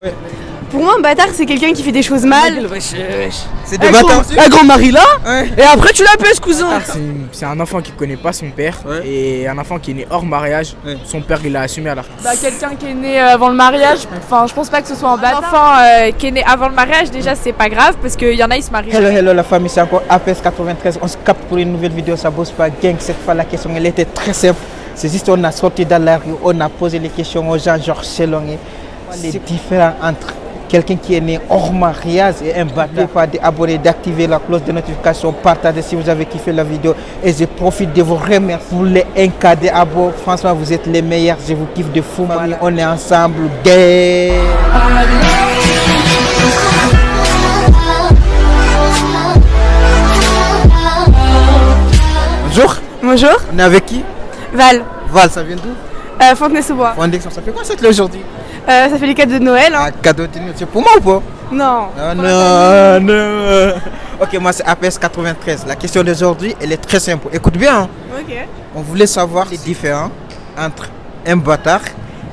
Ouais. Pour moi, un bâtard, c'est quelqu'un qui fait des choses mal. C'est des bâtards aussi. Un grand mari là, Ouais. et après tu l'appelles cousin. C'est un enfant qui connaît pas son père, Ouais. et un enfant qui est né hors mariage. Ouais. Son père il l'a assumé à la fin. Bah, quelqu'un qui est né avant le mariage, enfin je pense pas que ce soit un bâtard. Enfant qui est né avant le mariage, déjà c'est pas grave parce qu'il y en a ils se marient. Hello la famille, c'est encore APS 93. On se capte pour une nouvelle vidéo, ça bosse pas gang. Cette fois la question elle était très simple. C'est juste on a sorti dans la rue, on a posé les questions aux gens genre selon les différents entre quelqu'un qui est né hors mariage et un bâtard. Pas d'abonner, d'activer la cloche de notification, partager si vous avez kiffé la vidéo. Et je profite de vous remercier pour les 1K des abos. Franchement vous êtes les meilleurs, je vous kiffe de fou. On est ensemble, gang. Bonjour, Bonjour, on est avec qui? Val, Val, ça vient d'où? Fontenay-sous-Bois. Fondation, ça fait quoi cette là aujourd'hui? Ça fait les cadeaux de Noël. Un cadeau de Noël, c'est pour moi ou pas? Non. Non. Ok, moi c'est APS 93. La question d'aujourd'hui, elle est très simple. Écoute bien, hein. Ok. On voulait savoir les différences entre un bâtard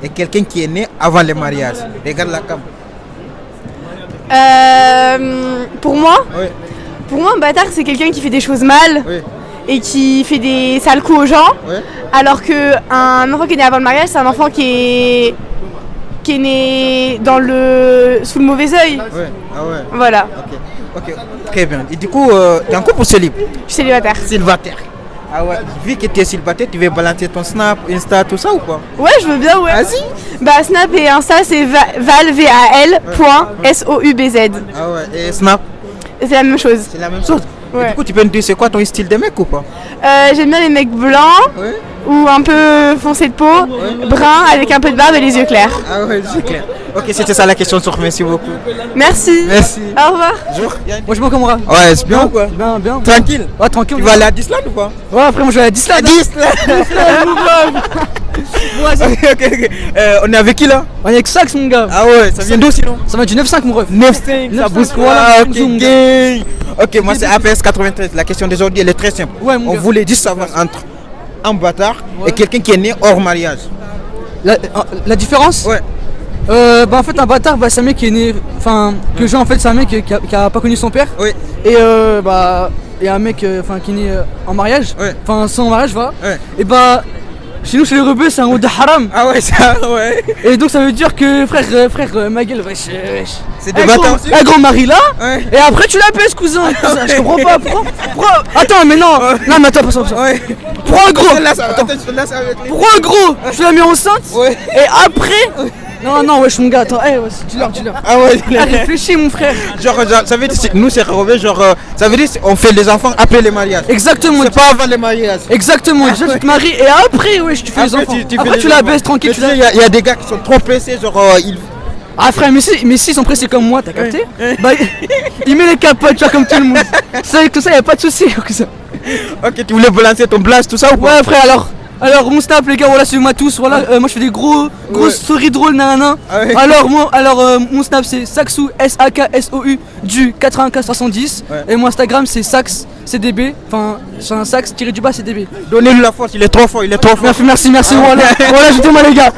et quelqu'un qui est né avant le mariage. Regarde la cam. Pour moi, Oui, un bâtard, c'est quelqu'un qui fait des choses mal oui, et qui fait des sales coups aux gens. oui. Alors qu'un enfant qui est né avant le mariage, c'est un enfant qui est né sous le mauvais œil. Oui. Ah ouais. Voilà, Ok. Très bien. Et du coup, t'es en couple ou célibataire? je suis célibataire. Célibataire. Ah ouais. Vu que t'es célibataire, tu veux balancer ton Snap, Insta, tout ça ou quoi? Ouais, je veux bien, ouais. Vas-y. Bah, Snap et Insta, c'est val, V-A-L, point, S-O-U-B-Z. Ah ouais. Et Snap, C'est la même chose. c'est la même chose. Et Ouais. du coup, tu peux me dire c'est quoi ton style de mec ou pas? J'aime bien les mecs blancs Oui. ou un peu foncés de peau, bruns avec un peu de barbe et les yeux clairs. Ah ouais, c'est clair. Ok, c'était ça la question sur. Merci beaucoup. Merci. Merci. Au revoir. Bonjour. Moi je m'en comprends. Ouais, c'est bien ou quoi? Bien. Tranquille. Ouais, tranquille. Tu vas aller à Disneyland ou pas? Ouais, après moi je vais à Disneyland. Ok. On est avec qui là? On est avec Sax mon gars. Ah ouais, ça vient d'où sinon? Ça va du 9-5 mon ref. 9-5, ça bouge quoi? voilà, Ok, zoom. gang. Ok, moi c'est APS 93. La question d'aujourd'hui elle est très simple. Ouais, mon On gars. voulait juste savoir entre un bâtard et quelqu'un qui est né hors mariage. La différence Ouais. Bah en fait un bâtard c'est un mec qui est né, enfin que j'ai en fait c'est un mec qui a pas connu son père. Oui. Et et un mec qui est né en mariage, Ouais. enfin sans mariage voilà. Ouais. Et bah chez nous chez les rebeux c'est un mot de haram. Ah ouais, ça, ouais. Et donc ça veut dire que frère ma gueule wesh. C'est des bâtards aussi. Un grand mari là, Ouais. et après tu l'appelles cousin. Je comprends pas pourquoi. Attends mais non. Non mais attends pas ça. Ouais. Pourquoi un gros? Là, ça va. Attends, je te laisse avec les. Pourquoi un gros? Tu la mets enceinte? Ouais. Et après. Non wesh mon gars attends, dis-leur. Ah ouais. Réfléchis mon frère. Genre, ça veut dire, nous c'est Robert, genre, ça veut dire on fait les enfants après les mariages. Exactement. C'est pas avant les mariages. Exactement, déjà tu te maries et après wesh tu fais les enfants. Après tu la baisses tranquille. Il y a des gars qui sont trop pressés, genre ils. Ah frère mais si ils sont pressés comme moi, t'as capté? Bah il met les capotes tu vois comme tout le monde. Ça tout ça y a pas de soucis que ça. Ok, tu voulais balancer ton blast, tout ça ou pas? Ouais frère alors mon snap les gars voilà suivez-moi tous voilà moi je fais des grosses stories drôles nanana. Ah ouais. Alors mon snap c'est Saxou SAKSOU du 9570 Ouais. et mon Instagram c'est Sax CDB, enfin c'est un Sax tiré du bas CDB. Donnez-lui la force, il est trop fort, Merci voilà jetez-moi les gars.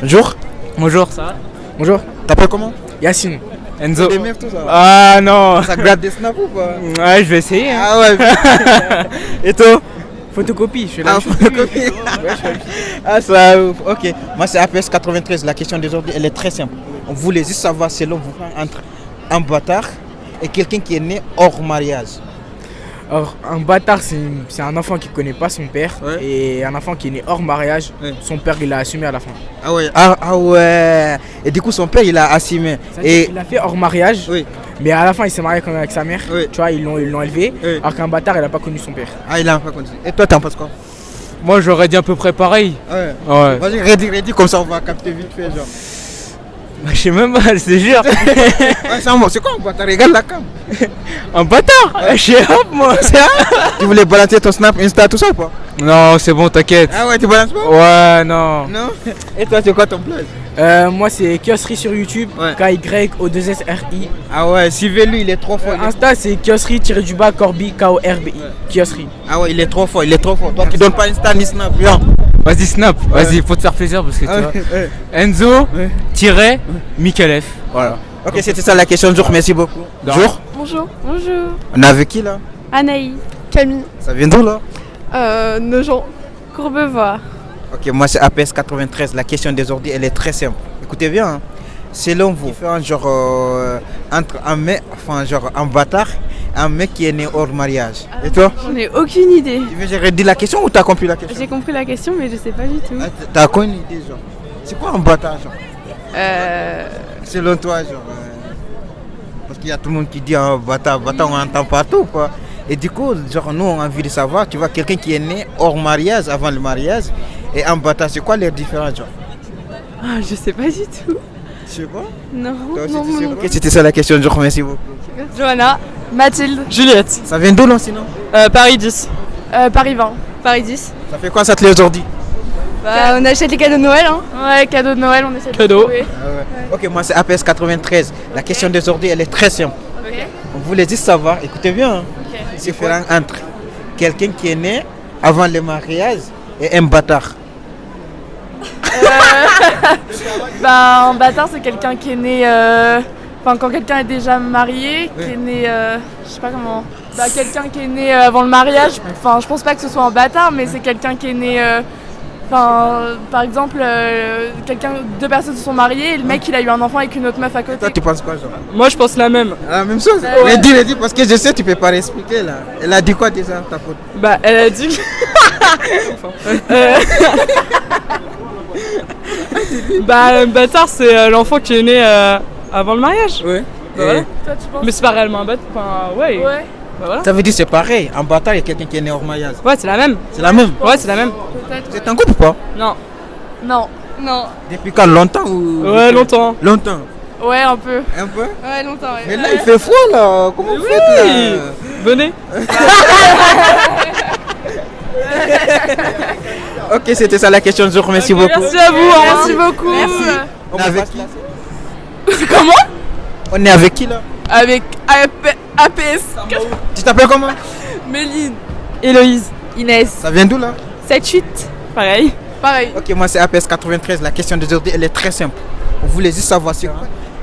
Bonjour. Bonjour, ça va? Bonjour, T'appelles comment? Yacine. Enzo. Des meufs, tout ça. Ah non. Ça gratte des snaps ou pas? Ouais, je vais essayer. Hein. Ah ouais. Et toi? Photocopie, je suis là. Ah, photocopie. Ah ça, ok. Moi c'est APS 93. La question d'aujourd'hui elle est très simple. On voulait juste savoir selon vous entre un bâtard et quelqu'un qui est né hors mariage. Alors, un bâtard, c'est un enfant qui connaît pas son père, Ouais. et un enfant qui est né hors mariage. Ouais. Son père il l'a assumé à la fin. Ah ouais. Ah ouais. Et du coup son père il a assumé. Et Il a fait hors mariage, oui. mais à la fin il s'est marié quand même avec sa mère. Oui. Tu vois, ils l'ont élevé, Oui. alors qu'un bâtard il a pas connu son père. Ah il a pas continué. Et toi t'en penses quoi? Moi j'aurais dit à peu près pareil. Ouais. Ouais. Vas-y, redis comme ça on va capter vite fait genre. Bah, je sais même pas, je te jure. Ouais, c'est quoi un bâtard? Regarde la cam. Un bâtard. Je sais pas moi. Tu voulais balancer ton Snap, Insta, tout ça ou pas? Non, c'est bon, t'inquiète. Ah ouais, tu balances pas? Ouais, non. Non. Et toi c'est quoi ton place? Moi c'est Kiosserie sur YouTube, Ouais. KYO2SRI. Ah ouais, suivez-lui, il est trop fort. Insta c'est Kiosserie-Corby, KORBI. Kiosserie. Ah ouais, il est trop fort, il est trop fort. Toi qui donnes pas Insta ni Snap, viens. Vas-y, snap. Vas-y, faut te faire plaisir parce que tu vois. Enzo, tiret, Michael F. Voilà. Ok, c'était ça la question du jour, merci beaucoup. Jour. Bonjour. Bonjour. On est avec qui là? Anaïs. Camille. Ça vient d'où là? Nogent. Courbevoie. Ok, moi c'est APS 93. La question d'aujourd'hui, elle est très simple. Écoutez bien. Hein. Selon vous, genre entre un mec, enfin genre un bâtard, un mec qui est né hors mariage. Et toi? J'en ai aucune idée. Tu veux j'ai dit la question ou t'as compris la question? J'ai compris la question, mais je sais pas du tout. Ah, t'as quoi une idée genre? C'est quoi un bâtard genre? Selon toi genre parce qu'il y a tout le monde qui dit un bâtard, on entend partout quoi. Et du coup, genre nous on a envie de savoir, tu vois, quelqu'un qui est né hors mariage, avant le mariage, et un bâtard, c'est quoi les différences genre? Ah, je sais pas du tout. Tu sais pas? Non. Toi aussi, non, tu sais non. pas? Ok, c'était ça la question du jour, merci beaucoup. Johanna. Mathilde. Juliette. Ça vient d'où non sinon? Paris 10. Paris 20. Paris 10. Ça fait quoi ça te l'est aujourd'hui? On achète les cadeaux de Noël, hein. Ouais, cadeaux de Noël, on essaie de Cadeaux. trouver. Ah ouais. Ok, moi c'est APS 93. La question d'aujourd'hui, elle est très simple. Ok. On voulait juste savoir, écoutez bien, hein, la différence entre quelqu'un qui est né avant le mariage et un bâtard. Bah, un bâtard, c'est quelqu'un qui est né. Enfin, quand quelqu'un est déjà marié, qui est né. Je sais pas comment. Bah, quelqu'un qui est né avant le mariage. Enfin, je pense pas que ce soit un bâtard, mais c'est quelqu'un qui est né. Enfin, par exemple, deux personnes se sont mariées et le mec il a eu un enfant avec une autre meuf à côté. Toi, tu penses quoi, genre? Moi, je pense la même. La même chose. Ouais. Mais dis, parce que je sais, tu peux pas expliquer là. Elle a dit quoi déjà, ta faute? Bah, elle a dit. Bah, un bâtard, c'est l'enfant qui est né avant le mariage. Ouais. Bah, voilà. Toi, tu penses? Mais c'est pas réellement un bâtard. Enfin, ouais. Ouais, Bah, voilà. Ça veut dire c'est pareil. Un bâtard et quelqu'un qui est né hors mariage. Ouais, c'est la même. C'est la même. Ouais, c'est la même. peut-être. Vous êtes en couple ou pas? Non. Non. Non. Depuis quand? Longtemps ou? Ouais, longtemps. Longtemps. Ouais, un peu. Un peu? Ouais, longtemps, ouais. Mais là, il fait froid là. Comment vous faites là? Venez. Ok, c'était ça la question du jour. Merci beaucoup. Merci à vous. Merci beaucoup. Merci. On est avec qui? Comment? On est avec qui là? Avec APS. Tu t'appelles comment? Méline. Héloïse. Inès. Ça vient d'où là? 7-8. Pareil. Pareil. Ok, moi c'est APS 93. La question d'aujourd'hui, elle est très simple. On voulait juste savoir c'est quoi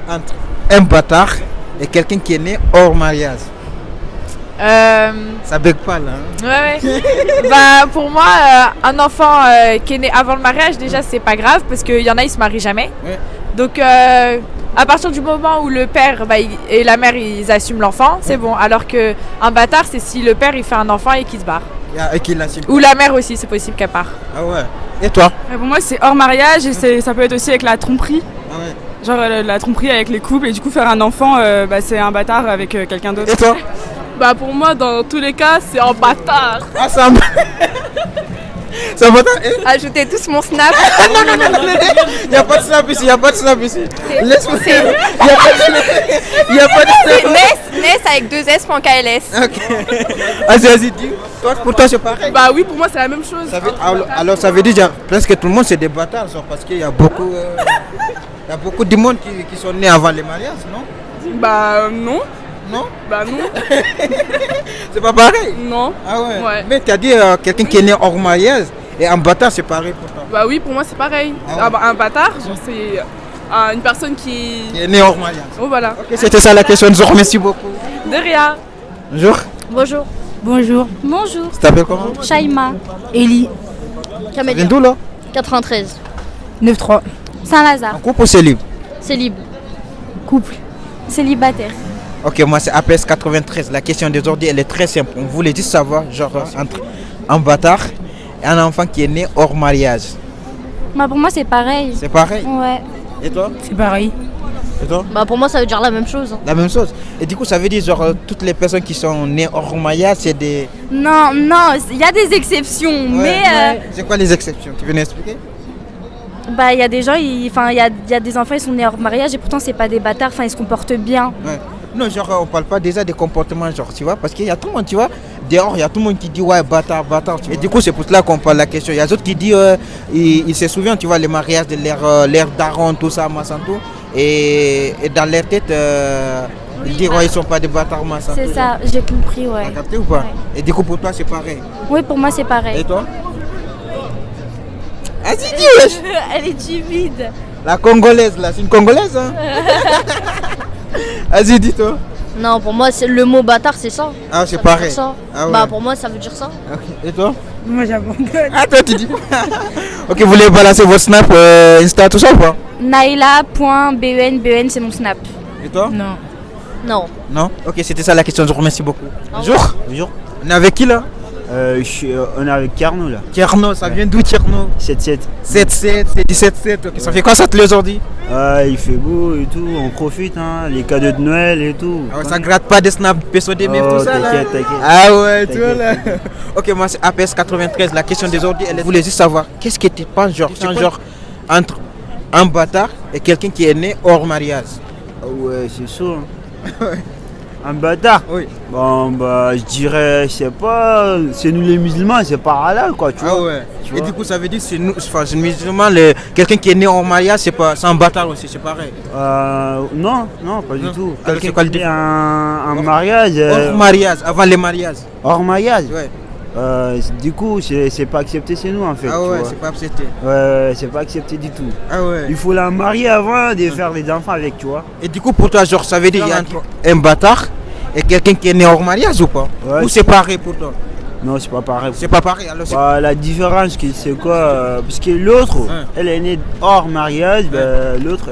entre un bâtard et quelqu'un qui est né hors mariage. Ça bug pas là. Hein? Ouais. Bah, pour moi, un enfant qui est né avant le mariage, déjà, c'est pas grave parce qu'il y en a, ils se marient jamais. Ouais. Donc, à partir du moment où le père et la mère, ils assument l'enfant, c'est bon. Alors qu'un bâtard, c'est si le père, il fait un enfant et qu'il se barre. Et qui l'assume. Ou la mère aussi, c'est possible qu'elle part. Ah ouais. Et toi? Pour moi, c'est hors mariage et ça peut être aussi avec la tromperie. Ah ouais. Genre la tromperie avec les couples et du coup faire un enfant, c'est un bâtard avec quelqu'un d'autre. Et toi? Bah, pour moi, dans tous les cas, c'est un bâtard. Ah, c'est un bâtard. Ajoutez tous mon snap. Il n'y a pas de snap ici, il n'y a pas de snap ici. Laisse-moi. Il n'y a pas de snap. Il n'y a pas de C'est snap. Ness avec 2 S.KLS. Ok. Vas-y, dis. Toi, pour toi, c'est pareil. Bah oui, pour moi, c'est la même chose. Alors, ça veut dire genre, presque tout le monde, c'est des bâtards, genre, parce qu'il y a beaucoup. Il y a beaucoup de monde qui sont nés avant les mariages, non? Bah non. Non? Bah non. C'est pas pareil? Non. Ah ouais? Ouais. Mais tu as dit quelqu'un qui est né hors mariage et un bâtard, c'est pareil pour toi. Bah oui, pour moi, c'est pareil. Ah ouais. Un bâtard, genre, c'est une personne qui... Qui est né hors mariage. Oh, voilà. Ok, c'était ça la question. Je vous remercie beaucoup. De rien. Bonjour. Bonjour. Bonjour. Bonjour. Tu t'appelles comment? Shaima. Ellie. Ça vient d'où là? 93. 9-3. Saint-Lazare. En couple ou c'est libre? C'est libre. Couple. Célibataire. Ok, moi c'est APS 93. La question d'aujourd'hui, elle est très simple. On voulait juste savoir, genre, entre un bâtard et un enfant qui est né hors mariage. Bah pour moi c'est pareil. C'est pareil? Ouais. Et toi? C'est pareil. Et toi? Bah pour moi ça veut dire la même chose. La même chose. Et du coup, ça veut dire, genre, toutes les personnes qui sont nées hors mariage, c'est des... Non, il y a des exceptions, mais C'est quoi les exceptions? Tu veux nous expliquer? bah il y a des gens, il y a des enfants ils sont nés hors mariage et pourtant c'est pas des bâtards, enfin ils se comportent bien. Ouais. Non, genre, on parle pas déjà des comportements, genre, tu vois, parce qu'il y a tout le monde, tu vois, dehors, il y a tout le monde qui dit, ouais, bâtard, bâtard. Tu vois. Et du coup, c'est pour cela qu'on parle de la question. Il y a d'autres qui disent, ils se souviennent, tu vois, les mariages de leur daron, tout ça, machin, tout. Et dans leur tête, ils disent, ouais, ils sont pas des bâtards, machin. C'est tout, ça, j'ai compris, ouais. T'as capté ou pas? Ouais. Et du coup, pour toi, c'est pareil. Oui, pour moi c'est pareil. Et toi? Vas-y, dis wesh. Elle est timide. La congolaise là, c'est une congolaise hein. Vas-y, dis-toi. Non, pour moi, le mot bâtard, c'est ça. Ah, c'est Ça veut pareil. dire ça. Ah ouais. Bah, pour moi, ça veut dire ça. Ok. Et toi? Moi j'abandonne. Ah, toi, tu dis quoi? Ok, vous voulez balancer vos snaps, Insta, tout ça ou pas? Naila.ben, c'est mon snap. Et toi? Non. Non. Non? Ok, c'était ça la question, je vous remercie beaucoup. revoir. Bonjour. On est avec qui là? On est avec Carnot là. Tierno, ça vient d'où Tierno? 7-7. 7-7, c'est 17-7. Ok, ça fait quoi ça te aujourd'hui? Il fait beau et tout, on profite, hein, les cadeaux de Noël et tout. Ah ouais, ça gratte pas des snaps, perso des meufs, Oh, tout ça là? t'inquiète. Ah ouais, tu vois T'inquiète, là. Ok, moi c'est APS 93. La question d'aujourd'hui, elle voulait juste savoir qu'est-ce que tu penses, genre, c'est un genre entre un bâtard et quelqu'un qui est né hors mariage. Ah ouais, c'est chaud. Hein. Un bâtard? Oui. Bon, bah, je dirais, je sais pas, c'est nous les musulmans, c'est pas halal quoi, tu vois. Ah ouais. Tu Et vois. du coup, ça veut dire c'est nous, enfin, c'est musulman, quelqu'un qui est né hors mariage, c'est un bâtard aussi, c'est pareil. Non, pas du Non. tout. Alors, c'est Quelqu'un quoi le qui est différent? un mariage. Hors mariage, avant les mariages. Hors mariage. Ouais. Du coup, c'est pas accepté chez nous en fait. Ah tu ouais, vois. c'est pas accepté. Ouais, c'est pas accepté du tout. Ah ouais. Il faut la marier avant de faire des enfants avec, tu vois. Et du coup, pour toi, genre, ça veut dire qu'il y a entre un bâtard et quelqu'un qui est né hors mariage ou pas? Ouais, Ou c'est pareil pour toi? Non, c'est pas pareil. C'est pas pareil, alors c'est... Bah, la différence, c'est quoi parce que l'autre, elle est née hors mariage, bah, l'autre,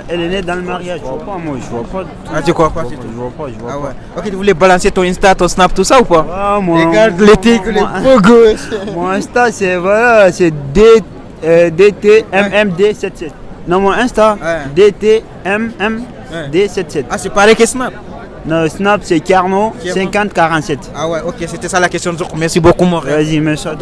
elle est née dans le mariage. Je vois pas, moi, je vois pas. Ah, tu crois pas, Je c'est tout? vois pas. Ah ouais. Ok, tu voulais balancer ton Insta, ton Snap, tout ça ou pas? Ah, moi, regarde les tigres, les beaux gosses. Mon Insta, c'est voilà, c'est DTMMD77. Non, mon Insta, DTMMD77. Ah, c'est pareil que Snap? Non, Snap, c'est Carnot 5047. Ah ouais, ok, c'était ça la question du jour. Merci beaucoup, mon rêve. Vas-y, merci.